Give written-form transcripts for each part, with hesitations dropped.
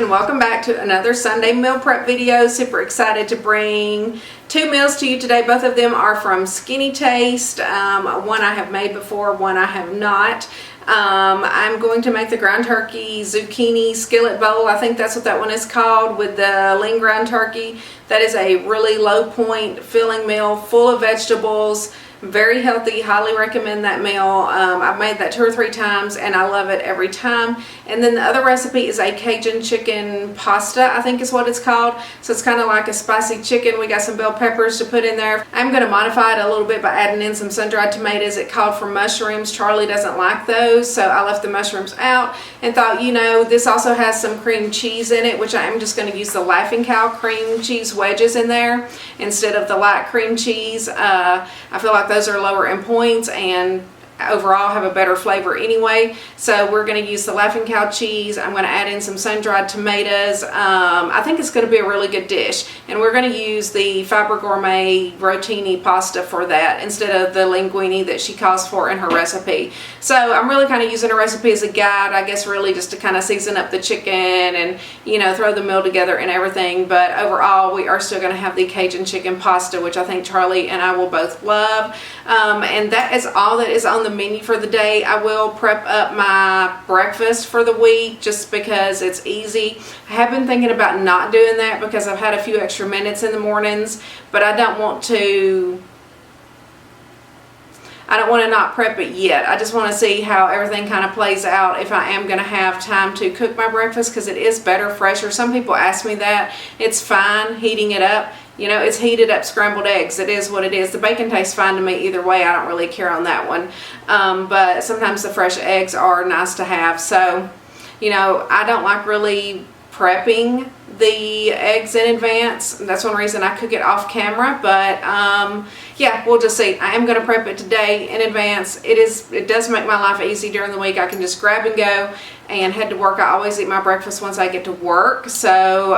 and welcome back to another Sunday meal prep video. Super excited to bring two meals to you today. Both of them are from Skinnytaste. One I have made before, one I have not. I'm going to make the ground turkey zucchini skillet bowl. I think that's what that one is called, with the lean ground turkey. That is a really low point filling meal full of vegetables. Very healthy. Highly recommend that meal. I've made that 2 or 3 times and I love it every time. And then the other recipe is a Cajun chicken pasta, I think is what it's called. So it's kind of like a spicy chicken. We got some bell peppers to put in there. I'm going to modify it a little bit by adding in some sun-dried tomatoes. It called for mushrooms. Charlie doesn't like those, so I left the mushrooms out and thought, you know, this also has some cream cheese in it, which I am just going to use the Laughing Cow cream cheese wedges in there instead of the light cream cheese. I feel like those are lower in points and overall have a better flavor anyway. So we're going to use the Laughing Cow cheese. I'm going to add in some sun-dried tomatoes. I think it's going to be a really good dish. And we're going to use the Fiber Gourmet rotini pasta for that instead of the linguine that she calls for in her recipe. So I'm really kind of using a recipe as a guide, I guess, really just to kind of season up the chicken and, you know, throw the meal together and everything. But overall, we are still going to have the Cajun chicken pasta, which I think Charlie and I will both love. And that is all that is on the menu for the day. I will prep up my breakfast for the week just because it's easy. I have been thinking about not doing that because I've had a few extra minutes in the mornings, but I don't want to not prep it yet. I just want to see how everything kind of plays out if I am going to have time to cook my breakfast, because it is better fresher. Some people ask me that. It's fine heating it up. You know, it's heated up scrambled eggs. It is what it is. The bacon tastes fine to me either way. I don't really care on that one. But sometimes the fresh eggs are nice to have. So, you know, I don't like really prepping the eggs in advance. That's one reason I cook it off camera. But yeah, we'll just see. I am going to prep it today in advance. It does make my life easy during the week. I can just grab and go and head to work. I always eat my breakfast once I get to work. So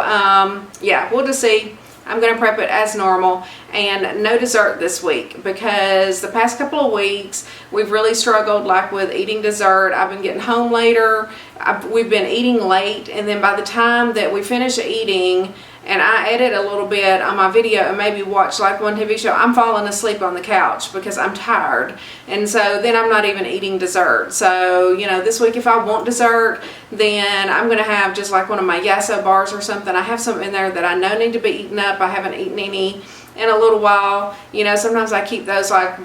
yeah, we'll just see. I'm going to prep it as normal, and no dessert this week because the past couple of weeks we've really struggled like with eating dessert. I've been getting home later. We've been eating late, and then by the time that we finish eating and I edit a little bit on my video and maybe watch like one TV show, I'm falling asleep on the couch because I'm tired. And so then I'm not even eating dessert. So, you know, this week if I want dessert, then I'm going to have just like one of my Yasso bars or something. I have some in there that I know need to be eaten up. I haven't eaten any in a little while. You know, sometimes I keep those like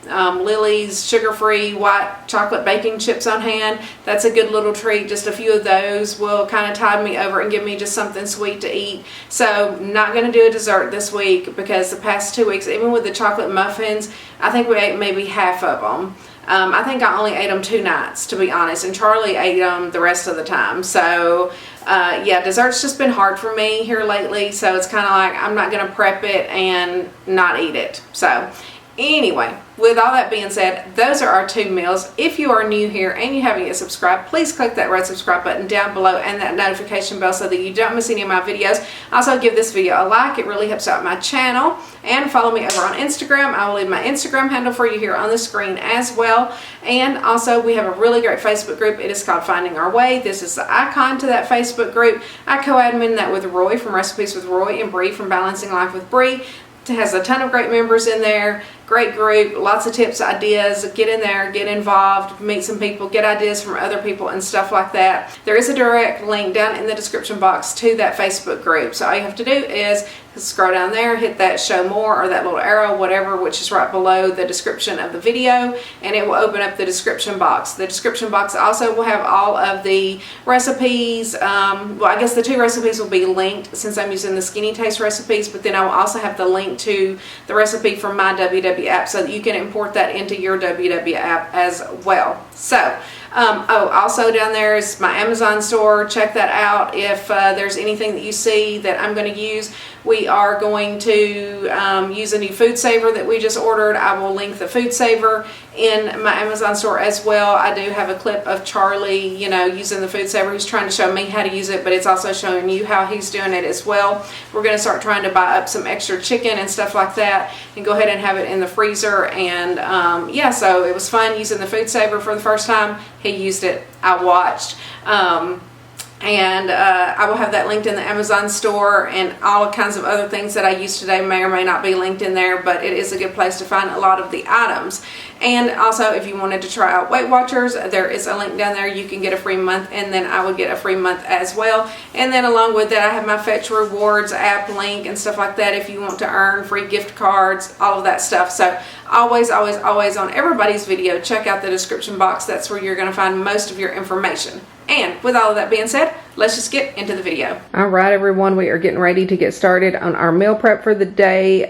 Lily's sugar-free white chocolate baking chips on hand. That's a good little treat. Just a few of those will kind of tide me over and give me just something sweet to eat. So not going to do a dessert this week because the past 2 weeks, even with the chocolate muffins, I think we ate maybe half of them. I think I only ate them 2 nights, to be honest, and Charlie ate them the rest of the time. So yeah, dessert's just been hard for me here lately, so it's kind of like I'm not going to prep it and not eat it. So anyway, with all that being said, those are our 2 meals. If you are new here and you haven't yet subscribed, please click that red subscribe button down below and that notification bell so that you don't miss any of my videos. Also, give this video a like. It really helps out my channel. And follow me over on Instagram. I will leave my Instagram handle for you here on the screen as well. And also, we have a really great Facebook group. It is called Finding Our Way. This is the icon to that Facebook group. I co-admin that with Roy from Recipes with Roy and Bree from Balancing Life with Bree. It has a ton of great members in there. Great group, lots of tips, ideas. Get in there, get involved, meet some people, get ideas from other people and stuff like that. There is a direct link down in the description box to that Facebook group. So all you have to do is scroll down there, hit that show more or that little arrow, whatever, which is right below the description of the video, and it will open up the description box. The description box also will have all of the recipes. Well, I guess the 2 recipes will be linked since I'm using the Skinnytaste recipes, but then I will also have the link to the recipe from my WW app so that you can import that into your WW app as well. So oh, also down there is my Amazon store. Check that out if there's anything that you see that I'm going to use. We are going to use a new food saver that we just ordered. I will link the food saver in my Amazon store as well. I do have a clip of Charlie, you know, using the food saver. He's trying to show me how to use it, but it's also showing you how he's doing it as well. We're going to start trying to buy up some extra chicken and stuff like that and go ahead and have it in the freezer. And yeah, so it was fun using the food saver for the first time. He used it. I watched. And I will have that linked in the Amazon store, and all kinds of other things that I used today may or may not be linked in there, but it is a good place to find a lot of the items. And also, if you wanted to try out Weight Watchers, there is a link down there. You can get a free month, and then I would get a free month as well. And then along with that, I have my Fetch Rewards app link and stuff like that if you want to earn free gift cards, all of that stuff. So always, always, always on everybody's video, check out the description box. That's where you're going to find most of your information. And with all of that being said, let's just get into the video. All right, everyone, we are getting ready to get started on our meal prep for the day.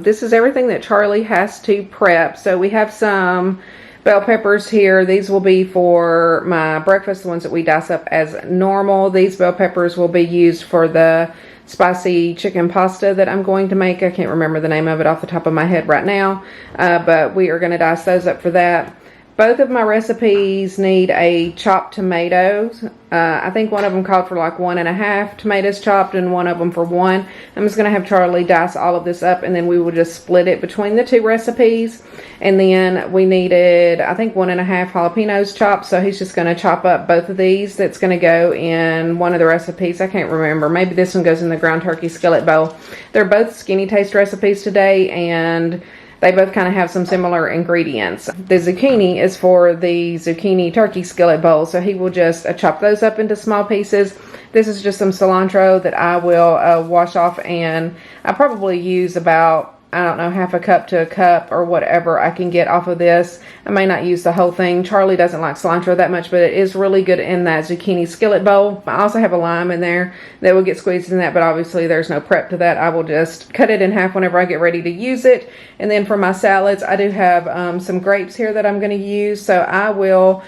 This is everything that Charlie has to prep. So we have some bell peppers here. These will be for my breakfast, the ones that we dice up as normal. These bell peppers will be used for the spicy chicken pasta that I'm going to make. I can't remember the name of it off the top of my head right now, but we are going to dice those up for that. Both of my recipes need a chopped tomatoes. I think one of them called for like 1.5 tomatoes chopped and one of them for 1. I'm just going to have Charlie dice all of this up, and then we will just split it between the two recipes. And then we needed, I think, 1.5 jalapenos chopped, so he's just going to chop up both of these. That's going to go in one of the recipes. I can't remember. Maybe this one goes in the ground turkey skillet bowl. They're both Skinnytaste recipes today, and they both kind of have some similar ingredients. The zucchini is for the zucchini turkey skillet bowl, so he will just chop those up into small pieces. This is just some cilantro that I will wash off, and I probably use about, I don't know, half a cup to a cup or whatever I can get off of this. I may not use the whole thing. Charlie doesn't like cilantro that much, but it is really good in that zucchini skillet bowl. I also have a lime in there that will get squeezed in that, but obviously there's no prep to that. I will just cut it in half whenever I get ready to use it. And then for my salads, I do have some grapes here that I'm going to use, so I will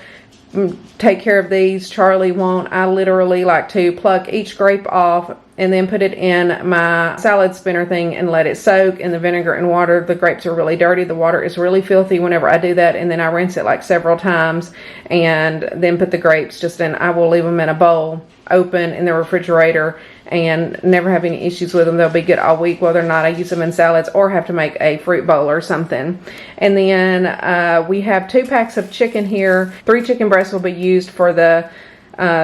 take care of these. Charlie won't. I literally like to pluck each grape off and then put it in my salad spinner thing and let it soak in the vinegar and water. The grapes are really dirty. The water is really filthy whenever I do that, and then I rinse it like several times and then put the grapes just in. I will leave them in a bowl open in the refrigerator and never have any issues with them. They'll be good all week, whether or not I use them in salads or have to make a fruit bowl or something. And then we have 2 packs of chicken here. 3 chicken breasts will be used for the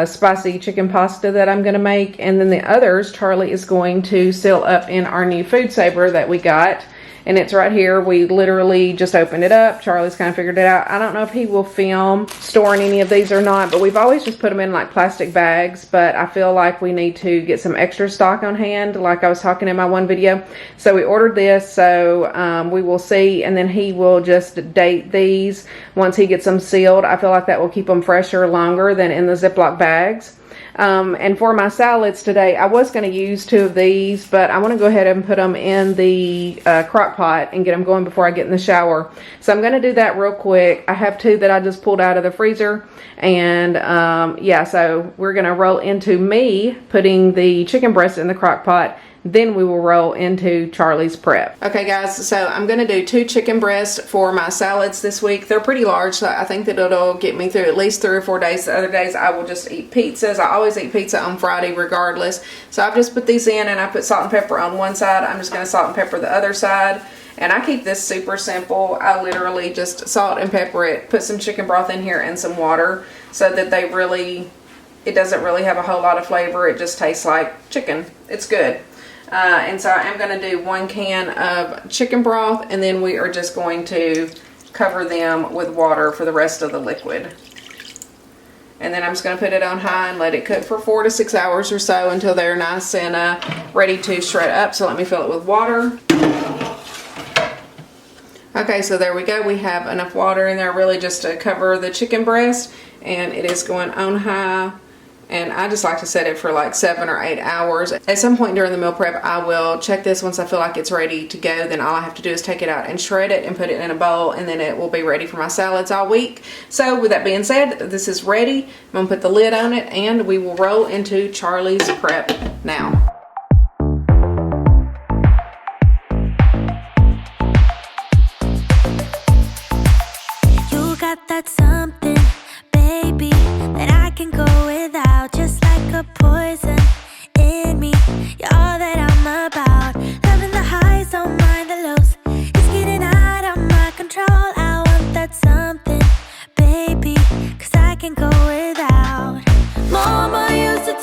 spicy chicken pasta that I'm going to make, and then the others Charlie is going to seal up in our new food saver that we got, and it's right here. We literally just opened it up. Charlie's kind of figured it out. I don't know if he will film storing any of these or not, but we've always just put them in like plastic bags, but I feel like we need to get some extra stock on hand, like I was talking in my one video. So we ordered this, so we will see, and then he will just date these once he gets them sealed. I feel like that will keep them fresher longer than in the Ziploc bags. And for my salads today, I was going to use 2 of these, but I want to go ahead and put them in the crock pot and get them going before I get in the shower. So I'm going to do that real quick. I have 2 that I just pulled out of the freezer, and yeah, so we're going to roll into me putting the chicken breast in the crock pot. Then we will roll into Charlie's prep. Okay, guys, so I'm going to do 2 chicken breasts for my salads this week. They're pretty large, so I think that it'll get me through at least 3 or 4 days. The other days I will just eat pizzas. I always eat pizza on Friday regardless. So I've just put these in, and I put salt and pepper on one side. I'm just going to salt and pepper the other side. And I keep this super simple. I literally just salt and pepper it, put some chicken broth in here and some water, so that it doesn't really have a whole lot of flavor. It just tastes like chicken. It's good. And so I am going to do 1 can of chicken broth, and then we are just going to cover them with water for the rest of the liquid. And then I'm just going to put it on high and let it cook for 4 to 6 hours or so until they're nice and ready to shred up. So let me fill it with water. Okay, so there we go. We have enough water in there really just to cover the chicken breast, and it is going on high. And I just like to set it for like 7 or 8 hours. At some point during the meal prep, I will check this once I feel like it's ready to go. Then all I have to do is take it out and shred it and put it in a bowl, and then it will be ready for my salads all week. So with that being said, this is ready. I'm going to put the lid on it, and we will roll into Charlie's prep now. You got that something, baby, that I can go without, just like a poison in me. You're all that I'm about, loving the highs, don't mind the lows. It's getting out of my control. I want that something, baby, 'cause I can go without. Mama used to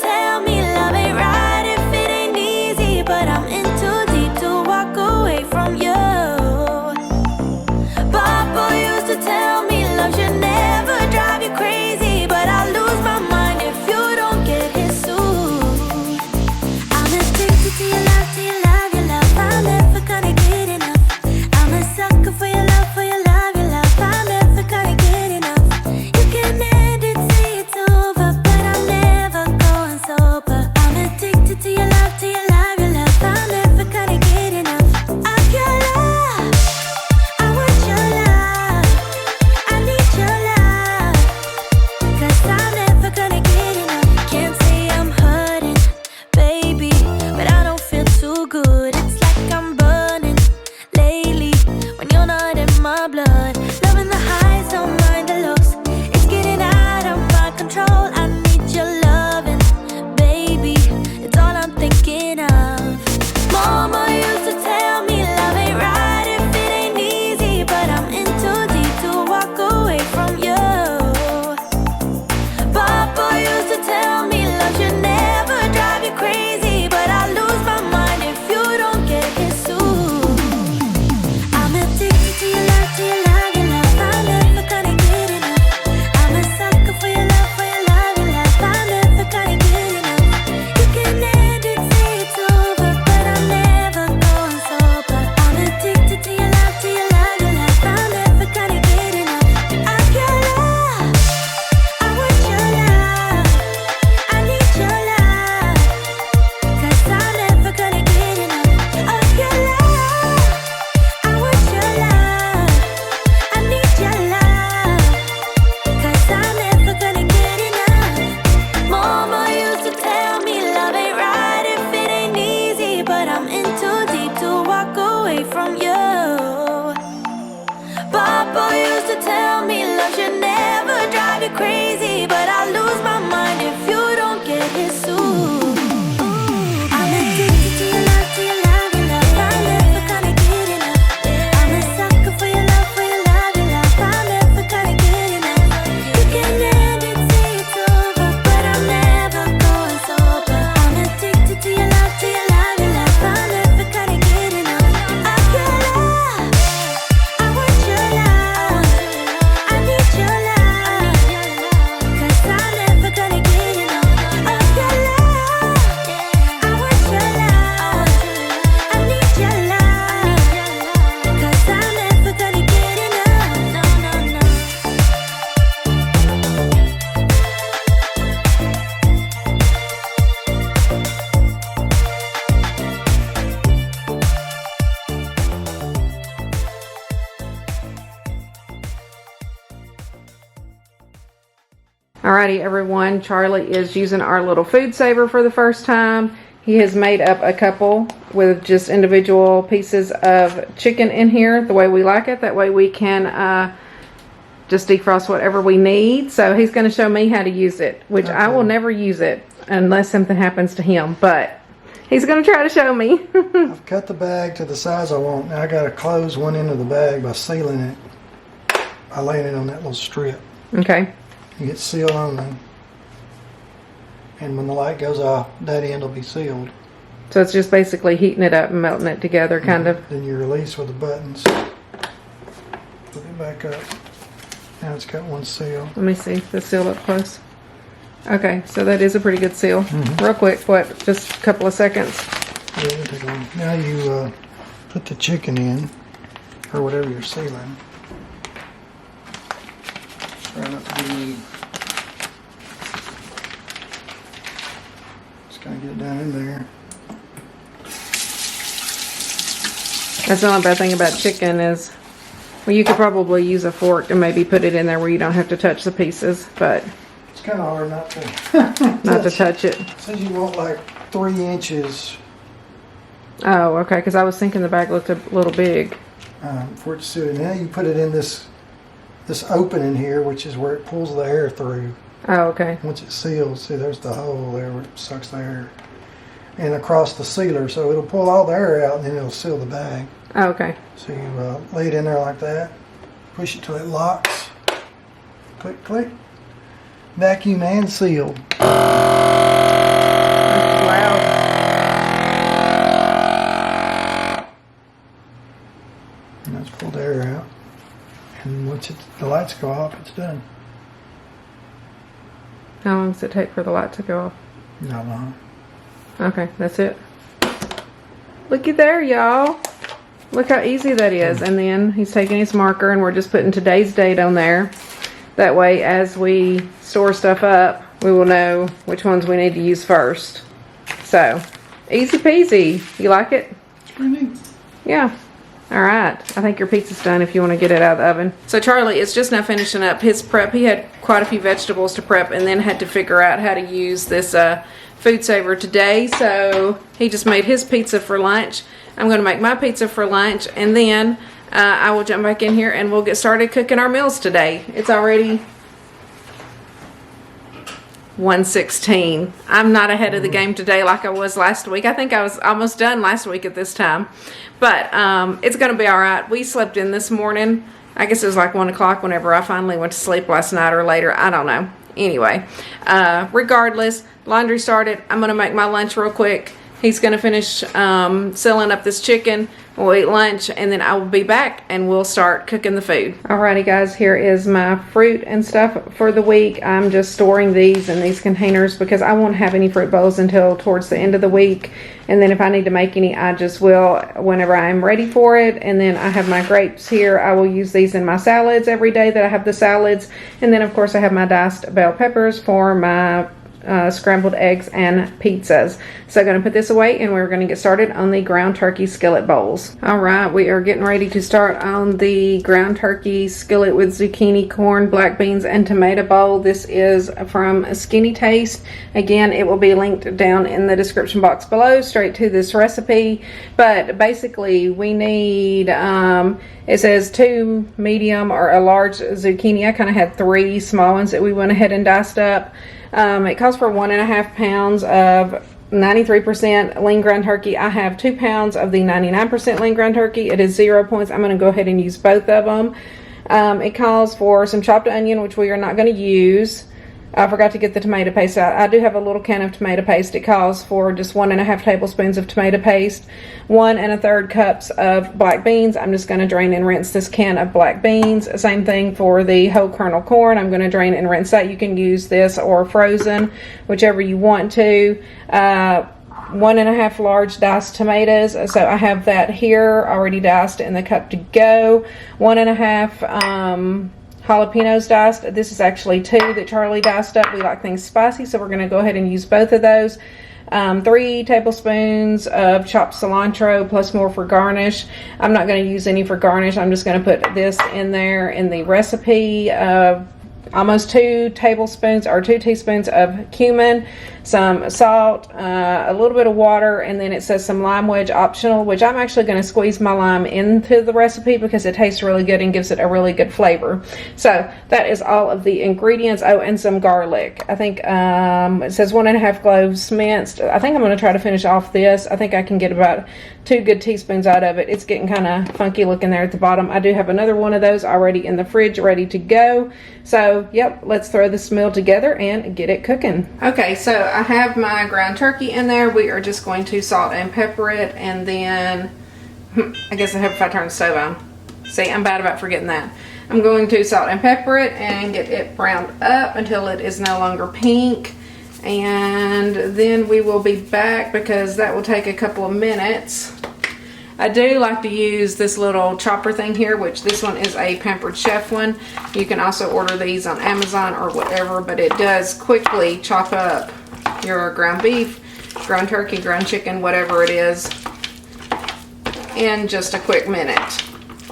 Alrighty, everyone. Charlie is using our little food saver for the first time. He has made up a couple with just individual pieces of chicken in here the way we like it. That way we can just defrost whatever we need. So he's going to show me how to use it, which I will never use it unless something happens to him. But he's going to try to show me. I've cut the bag to the size I want. Now I got to close one end of the bag by sealing it, by laying it on that little strip. Okay. You get sealed only. And when the light goes off, that end will be sealed. So it's just basically heating it up and melting it together, kind of. Then you release with the buttons. Put it back up. Now it's got one seal. Let me see the seal up close. Okay, so that is a pretty good seal. Real quick, what? Just a couple of seconds. Yeah, it'll take long. Now you put the chicken in, or whatever you're sealing. Try not to be. Just gotta get it down in there. That's the only bad thing about chicken is, well, you could probably use a fork and maybe put it in there where you don't have to touch the pieces, but It's kind of hard not to. not to touch it. It says you want like 3 inches Oh, okay, because I was thinking the bag looked a little big. for it to sit in. Now you put it in this opening here, which is where it pulls the air through. Oh, okay. Once it seals, see there's the hole there where it sucks the air. And across the sealer, so it'll pull all the air out and then it'll seal the bag. Oh, okay. So you lay it in there like that, push it till it locks, click, click, vacuum and sealed. That's loud. And that's pulled the air out. And once the lights go off, it's done. How long does it take for the light to go off? Not long. Okay, that's it. Looky there, y'all. Look how easy that is. And then he's taking his marker and we're just putting today's date on there. That way, as we store stuff up, we will know which ones we need to use first. So, easy peasy. You like it? It's pretty neat. Yeah. All right. I think your pizza's done if you want to get it out of the oven. So Charlie is just now finishing up his prep. He had quite a few vegetables to prep and then had to figure out how to use this food saver today. So he just made his pizza for lunch. I'm going to make my pizza for lunch, and then I will jump back in here and we'll get started cooking our meals today. It's already 1:16. I'm not ahead of the game today like I was last week. I think I was almost done last week at this time. But it's going to be all right. We slept in this morning. I guess it was like 1 o'clock whenever I finally went to sleep last night or later. I don't know. Anyway, regardless, laundry started. I'm going to make my lunch real quick. He's going to finish sealing up this chicken. We'll eat lunch, and then I will be back, and we'll start cooking the food. Alrighty, guys, here is my fruit and stuff for the week. I'm just storing these in these containers because I won't have any fruit bowls until towards the end of the week. And then if I need to make any, I just will whenever I'm ready for it. And then I have my grapes here. I will use these in my salads every day that I have the salads. And then, of course, I have my diced bell peppers for my scrambled eggs and pizzas. So I'm going to put this away and we're going to get started on the ground turkey skillet bowls. Alright, we are getting ready to start on the ground turkey skillet with zucchini, corn, black beans, and tomato bowl. This is from Skinnytaste. Again, it will be linked down in the description box below straight to this recipe. But basically we need it says 2 medium or a large zucchini. I kind of had 3 small ones that we went ahead and diced up. It calls for 1.5 pounds of 93% lean ground turkey. I have 2 pounds of the 99% lean ground turkey. It is 0 points. I'm going to go ahead and use both of them. It calls for some chopped onion, which we are not going to use. I forgot to get the tomato paste out. I do have a little can of tomato paste. It calls for just 1.5 tablespoons of tomato paste, 1 1/3 cups of black beans. I'm just going to drain and rinse this can of black beans. Same thing for the whole kernel corn. I'm going to drain and rinse that. You can use this or frozen, whichever you want to. 1.5 large diced tomatoes. So I have that here already diced in the cup to go. 1.5 jalapenos diced. This is actually 2 that Charlie diced up. We like things spicy, so we're going to go ahead and use both of those. 3 tablespoons of chopped cilantro plus more for garnish. I'm not going to use any for garnish. I'm just going to put this in there in the recipe. almost 2 tablespoons or 2 teaspoons of cumin, some salt, a little bit of water, and then it says some lime wedge optional, which I'm actually going to squeeze my lime into the recipe because it tastes really good and gives it a really good flavor. So that is all of the ingredients. Oh, and some garlic. I think it says 1.5 cloves minced. I think I'm going to try to finish off this. I think I can get about 2 good teaspoons out of it. It's getting kind of funky looking there at the bottom. I do have another one of those already in the fridge ready to go. So yep, let's throw this meal together and get it cooking. Okay, so I have my ground turkey in there. We are just going to salt and pepper it, and then I guess I hope if I turn the stove on. See, I'm bad about forgetting that. I'm going to salt and pepper it and get it browned up until it is no longer pink. And then we will be back because that will take a couple of minutes. I do like to use this little chopper thing here, which this one is a Pampered Chef one. You can also order these on Amazon or whatever, but it does quickly chop up your ground beef, ground turkey, ground chicken, whatever it is, in just a quick minute.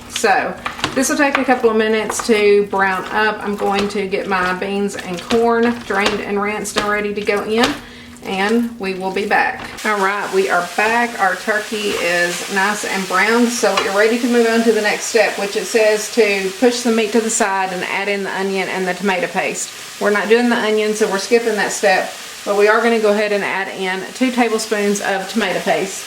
So this will take a couple of minutes to brown up. I'm going to get my beans and corn drained and rinsed and ready to go in, and we will be back. All right, we are back. Our turkey is nice and browned, so we're ready to move on to the next step, which it says to push the meat to the side and add in the onion and the tomato paste. We're not doing the onion, so we're skipping that step, but we are going to go ahead and add in 2 tablespoons of tomato paste.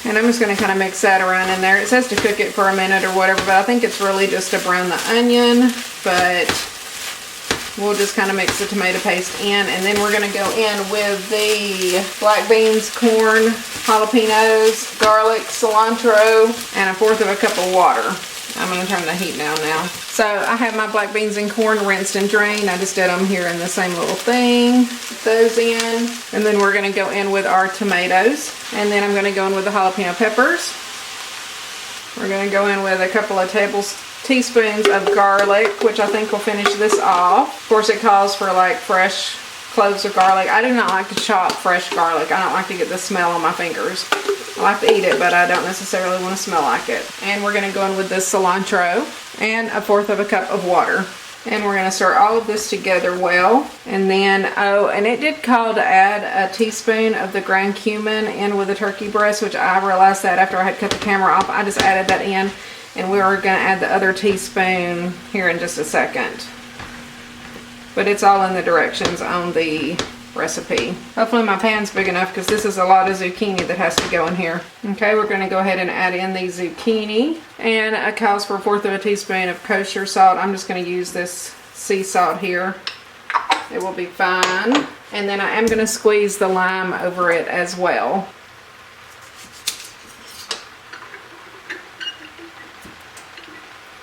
And I'm just going to kind of mix that around in there. It says to cook it for a minute or whatever, but I think it's really just to brown the onion. But we'll just kind of mix the tomato paste in. And then we're going to go in with the black beans, corn, jalapenos, garlic, cilantro, and 1/4 cup of water. I'm going to turn the heat down now. So I have my black beans and corn rinsed and drained. I just did them here in the same little thing. Put those in. And then we're going to go in with our tomatoes. And then I'm going to go in with the jalapeno peppers. We're going to go in with a couple of teaspoons of garlic, which I think will finish this off. Of course, it calls for like fresh cloves of garlic. I do not like to chop fresh garlic. I don't like to get the smell on my fingers. I like to eat it, but I don't necessarily want to smell like it. And we're going to go in with the cilantro and 1/4 cup of water. And we're going to stir all of this together well. And then, oh, and it did call to add a teaspoon of the ground cumin in with the turkey breast, which I realized that after I had cut the camera off. I just added that in, and we are going to add the other teaspoon here in just a second. But it's all in the directions on the recipe. Hopefully my pan's big enough because this is a lot of zucchini that has to go in here. Okay, we're going to go ahead and add in the zucchini. And it calls for 1/4 teaspoon of kosher salt. I'm just going to use this sea salt here. It will be fine. And then I am going to squeeze the lime over it as well.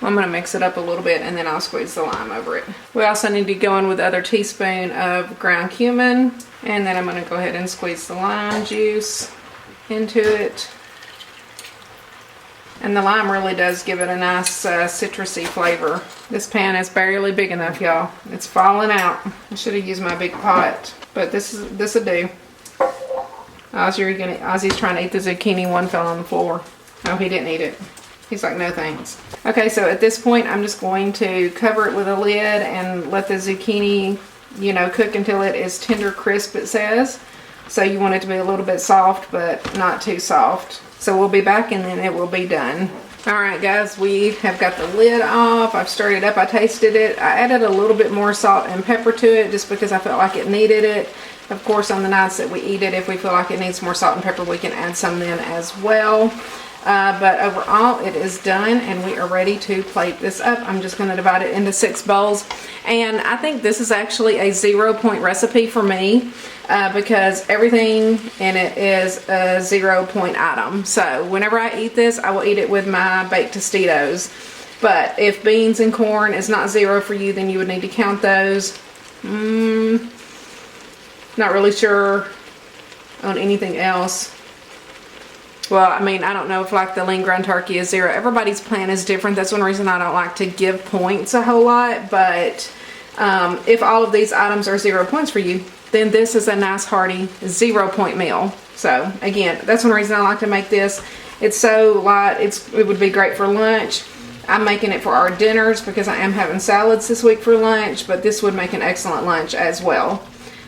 I'm going to mix it up a little bit and then I'll squeeze the lime over it. We also need to go in with the other teaspoon of ground cumin, and then I'm going to go ahead and squeeze the lime juice into it. And the lime really does give it a nice citrusy flavor. This pan is barely big enough, y'all. It's falling out. I should have used my big pot, but this will do. Ozzy's trying to eat the zucchini. One fell on the floor. Oh, he didn't eat it. He's like, no thanks. Okay, so at this point, I'm just going to cover it with a lid and let the zucchini, cook until it is tender crisp, it says. So you want it to be a little bit soft, but not too soft. So we'll be back and then it will be done. All right, guys, we have got the lid off. I've stirred it up. I tasted it. I added a little bit more salt and pepper to it just because I felt like it needed it. Of course, on the nights that we eat it, if we feel like it needs more salt and pepper, we can add some then as well. But overall, it is done and we are ready to plate this up. I'm just going to divide it into 6 bowls. And I think this is actually a 0-point recipe for me because everything in it is a 0-point item. So whenever I eat this, I will eat it with my baked Tostitos. But if beans and corn is not 0 for you, then you would need to count those. Not really sure on anything else. Well, I mean, I don't know if like the lean ground turkey is 0. Everybody's plan is different. That's one reason I don't like to give points a whole lot. But if all of these items are 0 points for you, then this is a nice hearty 0-point meal. So again, that's one reason I like to make this. It's so light, it would be great for lunch. I'm making it for our dinners because I am having salads this week for lunch, but this would make an excellent lunch as well.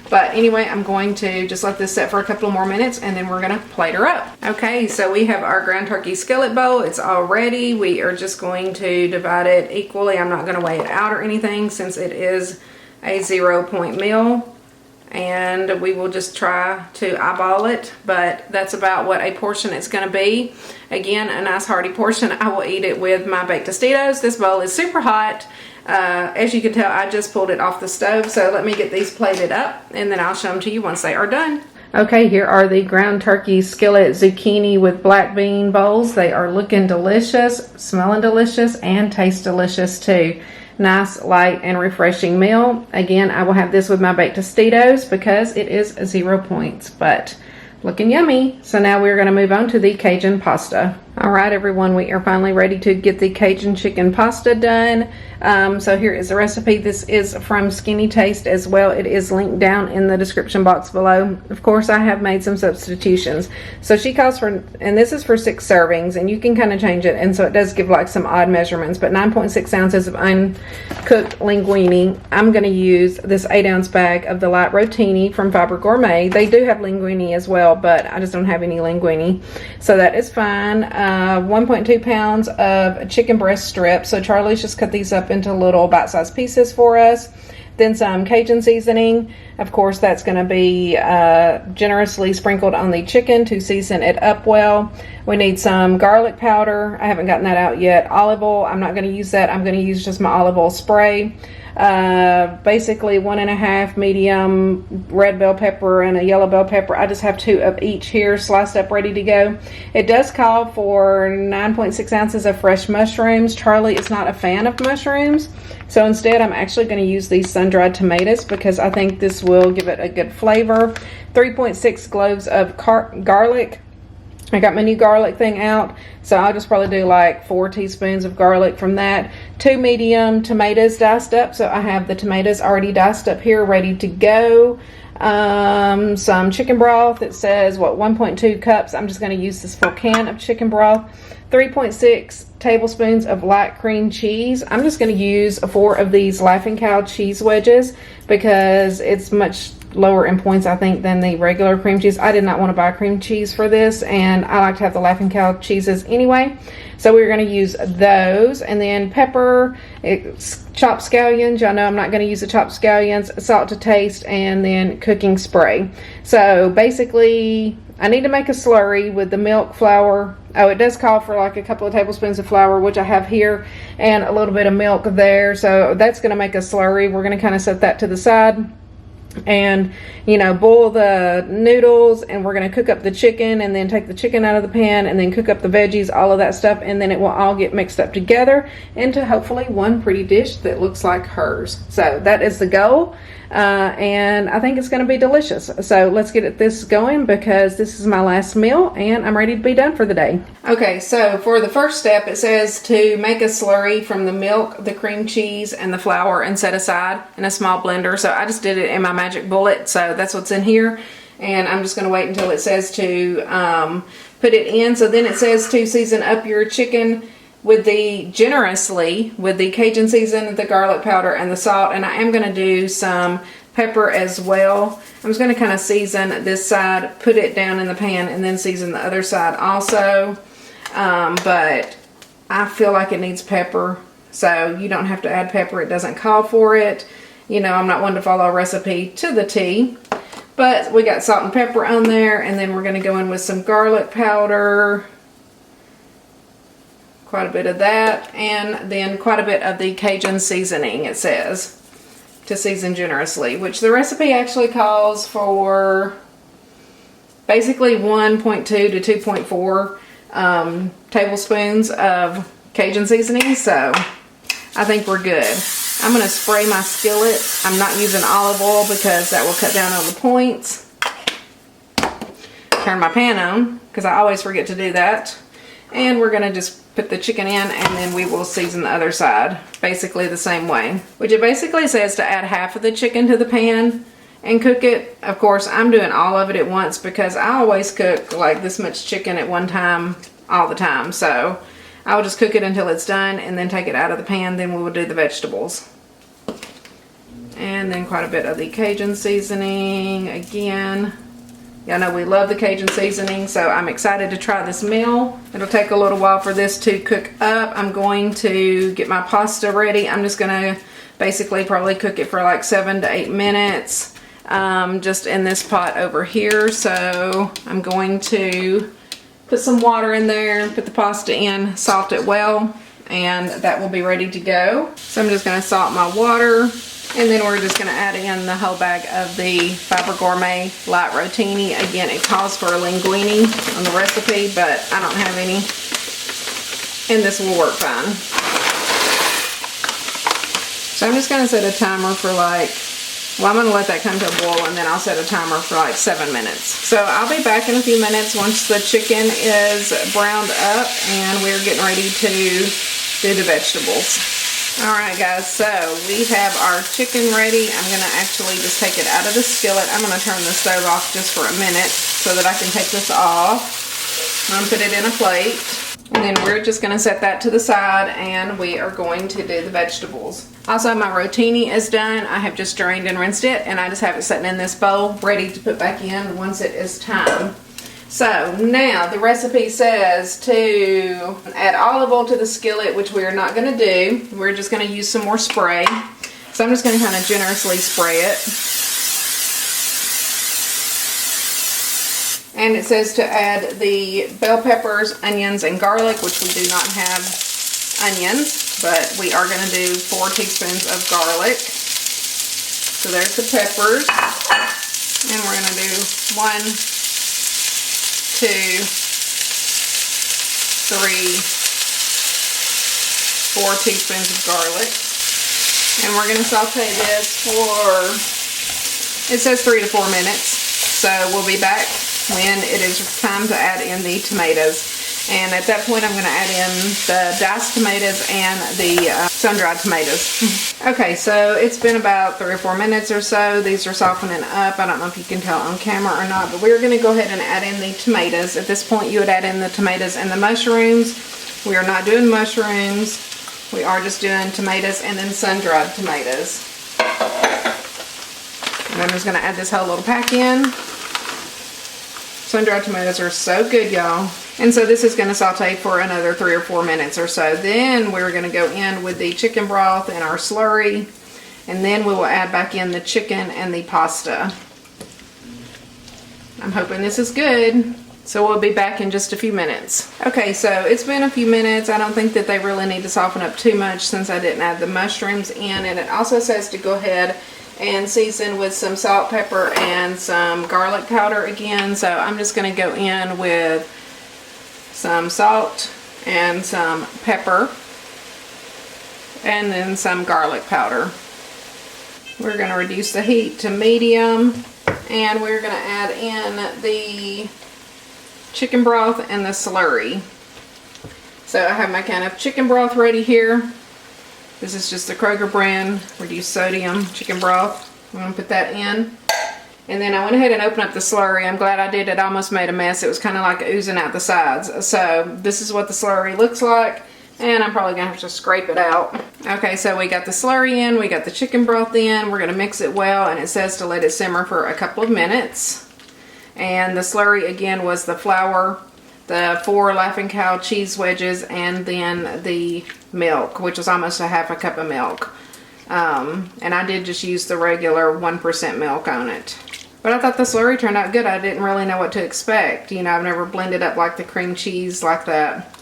But anyway, I'm going to just let this set for a couple more minutes and then we're gonna plate her up. Okay, so we have our ground turkey skillet bowl. It's all ready. We are just going to divide it equally. I'm not gonna weigh it out or anything since it is a 0-point meal. And we will just try to eyeball it, but that's about what a portion it's gonna be. Again, a nice hearty portion. I will eat it with my baked Tostitos. This bowl is super hot. As you can tell, I just pulled it off the stove, so let me get these plated up and then I'll show them to you once they are done. Okay, here are the ground turkey skillet zucchini with black bean bowls. They are looking delicious, smelling delicious, and taste delicious too. Nice, light, and refreshing meal. Again, I will have this with my baked Tostitos because it is 0 points, but looking yummy. So now we're going to move on to the Cajun pasta. All right, everyone, we are finally ready to get the Cajun chicken pasta done. So here is the recipe. This is from Skinnytaste as well. It is linked down in the description box below. Of course, I have made some substitutions. So she calls for, and this is for 6 servings, and you can kind of change it, and so it does give like some odd measurements, but 9.6 ounces of uncooked linguine. I'm going to use this 8-ounce bag of the light rotini from Fiber Gourmet. They do have linguine as well, but I just don't have any linguine, so that is fine. 1.2 pounds of chicken breast strips. So Charlie's just cut these up into little bite-sized pieces for us. Then some Cajun seasoning. Of course, that's going to be generously sprinkled on the chicken to season it up well. We need some garlic powder. I haven't gotten that out yet. Olive oil. I'm not going to use that. I'm going to use just my olive oil spray. Basically 1.5 medium red bell pepper and a yellow bell pepper. I just have 2 of each here sliced up ready to go. It does call for 9.6 ounces of fresh mushrooms. Charlie is not a fan of mushrooms, so instead I'm actually going to use these sun-dried tomatoes because I think this will give it a good flavor. 3.6 cloves of garlic. I got my new garlic thing out, so I'll just probably do like 4 teaspoons of garlic from that. 2 medium tomatoes diced up, so I have the tomatoes already diced up here ready to go. Some chicken broth. It says, 1.2 cups. I'm just going to use this full can of chicken broth. 3.6 tablespoons of light cream cheese. I'm just going to use 4 of these Laughing Cow cheese wedges because it's much lower in points, I think, than the regular cream cheese. I did not want to buy cream cheese for this, and I like to have the Laughing Cow cheeses anyway. So we're going to use those, and then pepper, chopped scallions. Y'all know I'm not going to use the chopped scallions, salt to taste, and then cooking spray. So basically, I need to make a slurry with the milk, flour. Oh, it does call for like a couple of tablespoons of flour, which I have here, and a little bit of milk there. So that's going to make a slurry. We're going to kind of set that to the side and, you know, boil the noodles, and we're going to cook up the chicken and then take the chicken out of the pan and then cook up the veggies, all of that stuff, and then it will all get mixed up together into hopefully one pretty dish that looks like hers. So that is the goal, and I think it's going to be delicious. So let's get this going because this is my last meal and I'm ready to be done for the day. Okay, so for the first step, it says to make a slurry from the milk, the cream cheese, and the flour and set aside in a small blender. So I just did it in my magic bullet, so that's what's in here, and I'm just going to wait until it says to put it in. So then it says to season up your chicken with generously with the Cajun season, the garlic powder, and the salt, and I am going to do some pepper as well. I'm just going to kind of season this side, put it down in the pan, and then season the other side also, but I feel like it needs pepper, so you don't have to add pepper. It doesn't call for it. You know, I'm not one to follow a recipe to the T, but we got salt and pepper on there, and then we're going to go in with some garlic powder, quite a bit of that, and then quite a bit of the Cajun seasoning. It says to season generously, which the recipe actually calls for basically 1.2 to 2.4 tablespoons of Cajun seasoning, so I think we're good. I'm going to spray my skillet. I'm not using olive oil because that will cut down on the points. Turn my pan on because I always forget to do that. And we're going to just put the chicken in, and then we will season the other side basically the same way. Which it basically says to add half of the chicken to the pan and cook it. Of course, I'm doing all of it at once because I always cook like this much chicken at one time all the time. So I will just cook it until it's done and then take it out of the pan. Then we will do the vegetables. And then quite a bit of the Cajun seasoning again. Y'all know we love the Cajun seasoning, so I'm excited to try this meal. It'll take a little while for this to cook up. I'm going to get my pasta ready. I'm just gonna basically probably cook it for like 7 to 8 minutes, just in this pot over here. So I'm going to put some water in there, put the pasta in, salt it well, and that will be ready to go. So I'm just gonna salt my water. And then we're just going to add in the whole bag of the Fiber Gourmet Light Rotini. Again, it calls for a linguine on the recipe, but I don't have any. And this will work fine. So I'm just going to set a timer for like, well, I'm going to let that come to a boil, and then I'll set a timer for like 7 minutes. So I'll be back in a few minutes once the chicken is browned up and we're getting ready to do the vegetables. Alright guys, so we have our chicken ready. I'm going to actually just take it out of the skillet. I'm going to turn the stove off just for a minute so that I can take this off. I'm going to put it in a plate. And then we're just going to set that to the side, and we are going to do the vegetables. Also, my rotini is done. I have just drained and rinsed it, and I just have it sitting in this bowl ready to put back in once it is time. So now the recipe says to add olive oil to the skillet, which we are not going to do. We're just going to use some more spray. So I'm just going to kind of generously spray it. And it says to add the bell peppers, onions, and garlic, which we do not have onions, but we are going to do 4 teaspoons of garlic. So there's the peppers. And we're going to do 1, 2, 3, 4 teaspoons of garlic. And we're going to saute this for, it says 3 to 4 minutes. So we'll be back when it is time to add in the tomatoes. And at that point I'm going to add in the diced tomatoes and the sun-dried tomatoes. Okay, so it's been about 3 or 4 minutes or so. These are softening up. I don't know if you can tell on camera or not, but we're going to go ahead and add in the tomatoes. At this point you would add in the tomatoes and the mushrooms. We are not doing mushrooms. We are just doing tomatoes and then sun-dried tomatoes. And I'm just going to add this whole little pack in. Sun-dried tomatoes are so good, y'all. And so this is going to saute for another 3 or 4 minutes or so. Then we're going to go in with the chicken broth and our slurry. And then we will add back in the chicken and the pasta. I'm hoping this is good. So we'll be back in just a few minutes. Okay, so it's been a few minutes. I don't think that they really need to soften up too much since I didn't add the mushrooms in. And it also says to go ahead and season with some salt, pepper, and some garlic powder again. So I'm just going to go in with some salt and some pepper and then some garlic powder. We're going to reduce the heat to medium, and we're going to add in the chicken broth and the slurry. So I have my can of chicken broth ready here. This is just the Kroger brand reduced sodium chicken broth. I'm going to put that in. And then I went ahead and opened up the slurry. I'm glad I did. It almost made a mess. It was kind of like oozing out the sides. So this is what the slurry looks like. And I'm probably going to have to scrape it out. Okay, so we got the slurry in. We got the chicken broth in. We're going to mix it well. And it says to let it simmer for a couple of minutes. And the slurry again was the flour, the 4 Laughing Cow cheese wedges, and then the milk, which was almost a half a cup of milk. And I did just use the regular 1% milk on it. But I thought the slurry turned out good. I didn't really know what to expect. You know, I've never blended up like the cream cheese like that.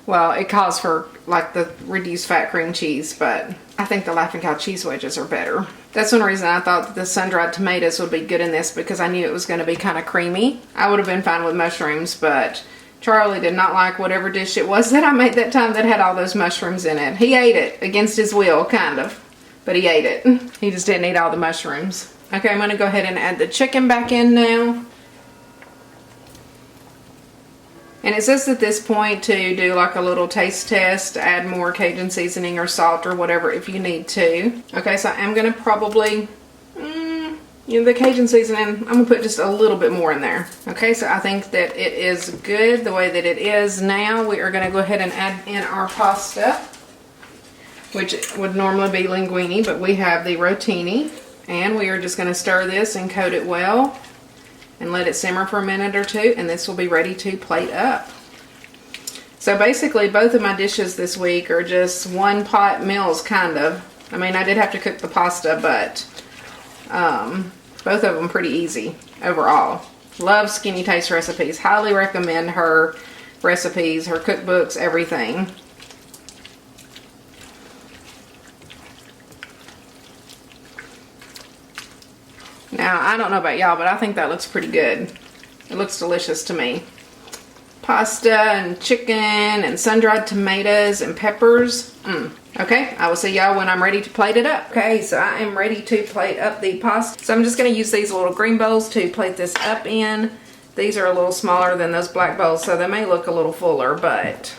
Well, it calls for like the reduced fat cream cheese, but I think the Laughing Cow cheese wedges are better. That's one reason I thought the sun-dried tomatoes would be good in this, because I knew it was going to be kind of creamy. I would have been fine with mushrooms, but Charlie did not like whatever dish it was that I made that time that had all those mushrooms in it. He ate it against his will, kind of, but he ate it. He just didn't eat all the mushrooms. Okay, I'm going to go ahead and add the chicken back in now. And it says at this point to do like a little taste test, add more Cajun seasoning or salt or whatever if you need to. Okay, so I'm going to probably the Cajun seasoning, I'm gonna put just a little bit more in there. Okay, so I think that it is good the way that it is. Now we are gonna go ahead and add in our pasta, which would normally be linguine, but we have the rotini, and we are just gonna stir this and coat it well and let it simmer for a minute or two, and this will be ready to plate up. So basically both of my dishes this week are just one pot meals, kind of. I mean, I did have to cook the pasta, but both of them pretty easy overall. Love Skinnytaste recipes. Highly recommend her recipes, her cookbooks, everything. Now, I don't know about y'all, but I think that looks pretty good. It looks delicious to me. Pasta and chicken and sun-dried tomatoes and peppers. Okay, I will see y'all when I'm ready to plate it up. Okay, so I am ready to plate up the pasta. So I'm just going to use these little green bowls to plate this up in. These are a little smaller than those black bowls, so they may look a little fuller, but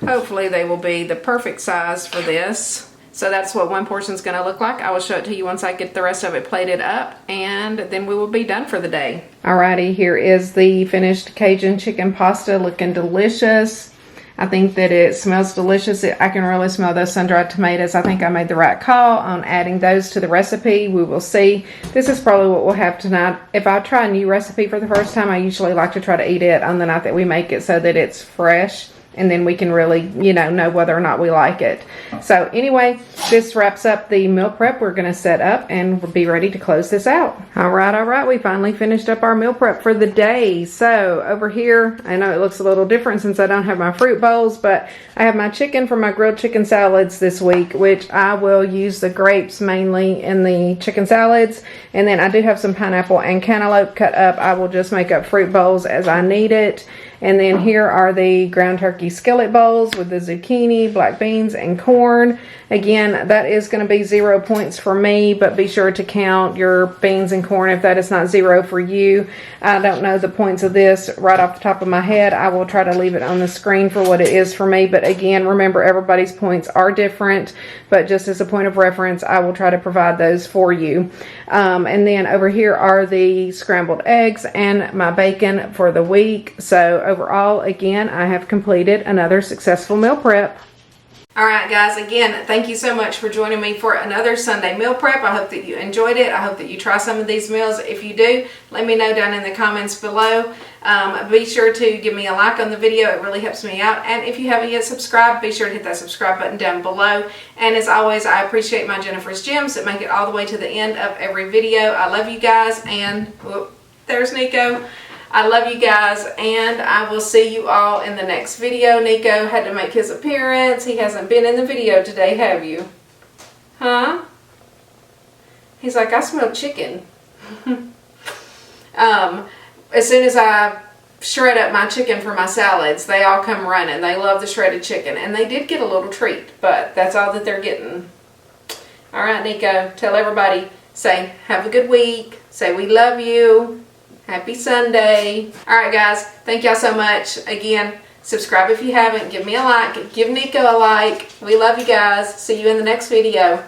hopefully they will be the perfect size for this. So that's what one portion is going to look like. I will show it to you once I get the rest of it plated up, and then we will be done for the day. Alrighty, here is the finished Cajun chicken pasta, looking delicious. I think that it smells delicious. I can really smell those sun-dried tomatoes. I think I made the right call on adding those to the recipe. We will see. This is probably what we'll have tonight. If I try a new recipe for the first time, I usually like to try to eat it on the night that we make it so that it's fresh. And then we can really, know whether or not we like it. So anyway, this wraps up the meal prep. We're going to set up and we'll be ready to close this out. All right. We finally finished up our meal prep for the day. So over here, I know it looks a little different since I don't have my fruit bowls, but I have my chicken for my grilled chicken salads this week, which I will use the grapes mainly in the chicken salads. And then I do have some pineapple and cantaloupe cut up. I will just make up fruit bowls as I need it. And then here are the ground turkey skillet bowls with the zucchini, black beans, and corn. Again, that is going to be 0 points for me, but be sure to count your beans and corn if that is not 0 for you. I don't know the points of this right off the top of my head. I will try to leave it on the screen for what it is for me. But again, remember, everybody's points are different. But just as a point of reference, I will try to provide those for you. And then over here are the scrambled eggs and my bacon for the week. So overall, again, I have completed another successful meal prep. Alright guys, again, thank you so much for joining me for another Sunday meal prep. I hope that you enjoyed it. I hope that you try some of these meals. If you do, let me know down in the comments below. Be sure to give me a like on the video. It really helps me out. And if you haven't yet subscribed, be sure to hit that subscribe button down below. And as always, I appreciate my Jennifer's Gems that make it all the way to the end of every video. I love you guys, and whoop, there's Nico. I love you guys, and I will see you all in the next video. Nico had to make his appearance. He hasn't been in the video today, have you? Huh? He's like, I smell chicken. As soon as I shred up my chicken for my salads, they all come running. They love the shredded chicken, and they did get a little treat, but that's all that they're getting. All right, Nico, tell everybody, say, have a good week. Say, we love you. Happy Sunday. Alright guys, thank y'all so much. Again, subscribe if you haven't. Give me a like. Give Nico a like. We love you guys. See you in the next video.